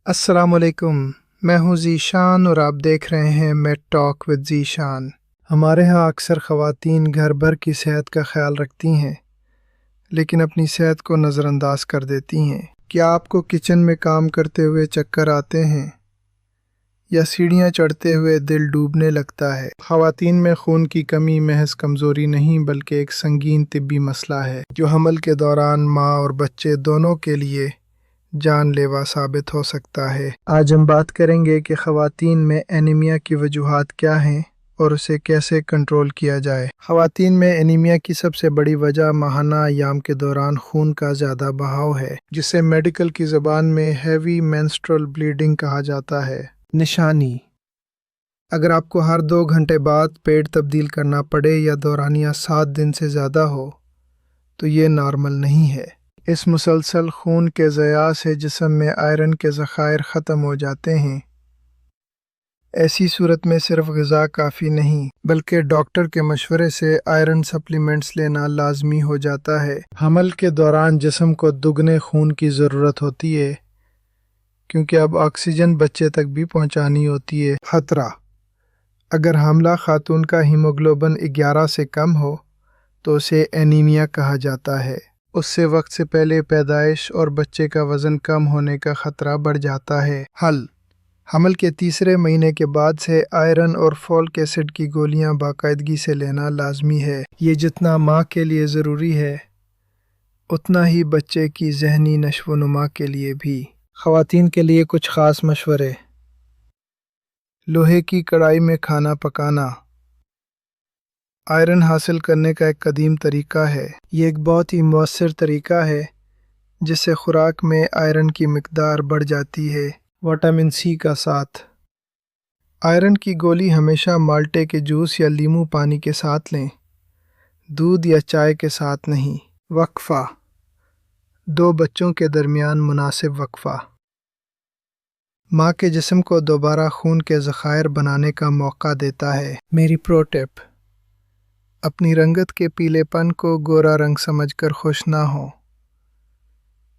السلام علیکم، میں ہوں ذیشان اور آپ دیکھ رہے ہیں میٹ ٹاک ود ذیشان۔ ہمارے ہاں اکثر خواتین گھر بھر کی صحت کا خیال رکھتی ہیں لیکن اپنی صحت کو نظر انداز کر دیتی ہیں۔ کیا آپ کو کچن میں کام کرتے ہوئے چکر آتے ہیں یا سیڑھیاں چڑھتے ہوئے دل ڈوبنے لگتا ہے؟ خواتین میں خون کی کمی محض کمزوری نہیں بلکہ ایک سنگین طبی مسئلہ ہے جو حمل کے دوران ماں اور بچے دونوں کے لیے جان لیوا ثابت ہو سکتا ہے۔ آج ہم بات کریں گے کہ خواتین میں اینیمیا کی وجوہات کیا ہیں اور اسے کیسے کنٹرول کیا جائے۔ خواتین میں اینیمیا کی سب سے بڑی وجہ ماہانہ ایام کے دوران خون کا زیادہ بہاؤ ہے، جسے میڈیکل کی زبان میں ہیوی مینسٹرل بلیڈنگ کہا جاتا ہے۔ نشانی: اگر آپ کو ہر 2 گھنٹے بعد پیڈ تبدیل کرنا پڑے یا دورانیہ 7 دن سے زیادہ ہو تو یہ نارمل نہیں ہے۔ اس مسلسل خون کے ضیاع سے جسم میں آئرن کے ذخائر ختم ہو جاتے ہیں۔ ایسی صورت میں صرف غذا کافی نہیں بلکہ ڈاکٹر کے مشورے سے آئرن سپلیمنٹس لینا لازمی ہو جاتا ہے۔ حمل کے دوران جسم کو دگنے خون کی ضرورت ہوتی ہے کیونکہ اب آکسیجن بچے تک بھی پہنچانی ہوتی ہے۔ خطرہ: اگر حاملہ خاتون کا ہیموگلوبن 11 سے کم ہو تو اسے اینیمیا کہا جاتا ہے۔ اس سے وقت سے پہلے پیدائش اور بچے کا وزن کم ہونے کا خطرہ بڑھ جاتا ہے۔ حل: حمل کے تیسرے مہینے کے بعد سے آئرن اور فولک ایسڈ کی گولیاں باقاعدگی سے لینا لازمی ہے۔ یہ جتنا ماں کے لیے ضروری ہے اتنا ہی بچے کی ذہنی نشو و نما کے لیے بھی۔ خواتین کے لیے کچھ خاص مشورے: لوہے کی کڑائی میں کھانا پکانا آئرن حاصل کرنے کا ایک قدیم طریقہ ہے۔ یہ ایک بہت ہی مؤثر طریقہ ہے جس سے خوراک میں آئرن کی مقدار بڑھ جاتی ہے۔ وٹامن سی کا ساتھ: آئرن کی گولی ہمیشہ مالٹے کے جوس یا لیموں پانی کے ساتھ لیں، دودھ یا چائے کے ساتھ نہیں۔ وقفہ: 2 بچوں کے درمیان مناسب وقفہ ماں کے جسم کو دوبارہ خون کے ذخائر بنانے کا موقع دیتا ہے۔ میری پرو ٹپ: اپنی رنگت کے پیلے پن کو گورا رنگ سمجھ کر خوش نہ ہو،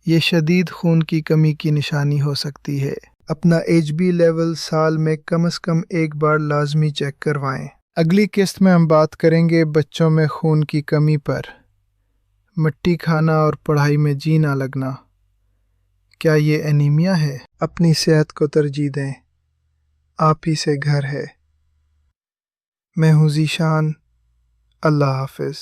یہ شدید خون کی کمی کی نشانی ہو سکتی ہے۔ اپنا HB لیول سال میں کم از کم ایک بار لازمی چیک کروائیں۔ اگلی قسط میں ہم بات کریں گے بچوں میں خون کی کمی پر، مٹی کھانا اور پڑھائی میں جی نہ لگنا۔ کیا یہ اینیمیا ہے؟ اپنی صحت کو ترجیح دیں، آپ ہی سے گھر ہے۔ میں ہوں ذیشان، اللہ حافظ۔